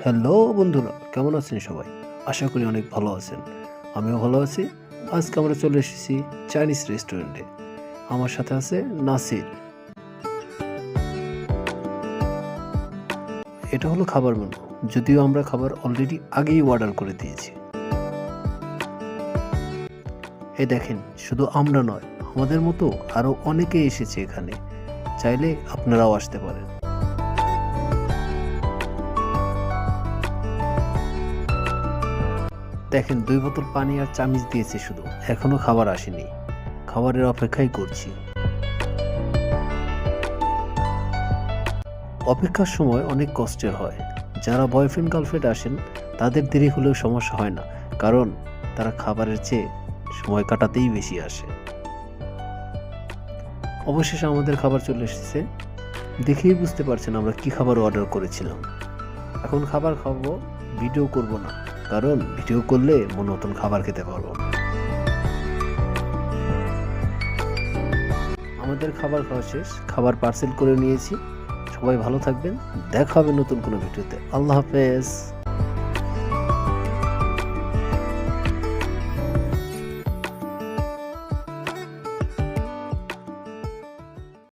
Hello বন্ধুরা, কেমন আছেন সবাই? আশা করি অনেক ভালো আছেন। আমিও ভালো আছি। আজকে আমরা চলে এসেছি চাইনিজ রেস্টুরেন্টে। আমার সাথে আছে নাসির। এটা হলো খাবার মেনু, যদিও আমরা খাবার অলরেডি আগেই অর্ডার করে দিয়েছি। এই দেখেন, শুধু আমরা নয়, আমাদের মতো আরও অনেকে এসেছে এখানে। চাইলে আপনারাও আসতে পারেন। দেখেন, 2 বোতল পানি আর চামিচ দিয়েছে শুধু, এখনো খাবার আসেনি। খাবারের অপেক্ষাই করছি। অপেক্ষার সময় অনেক কষ্টের হয়। যারা বয়ফ্রেন্ড গার্লফ্রেন্ড আসেন তাদের দেরি হলেও সমস্যা হয় না, কারণ তারা খাবারের চেয়ে সময় কাটাতেই বেশি আসে। অবশেষে আমাদের খাবার চলে এসেছে। দেখেই বুঝতে পারছেন আমরা কি খাবার অর্ডার করেছিলাম। এখন খাবার খাবো, ভিডিও করব না, কারণ ভিডিও করলে মনোটন খাবার খেতে পারবো না। আমাদের খাবার খাওয়া শেষ, খাবার পার্সেল করে নিয়েছি। সবাই ভালো থাকবেন, দেখা হবে নতুন কোনো ভিডিওতে। আল্লাহ হাফেজ।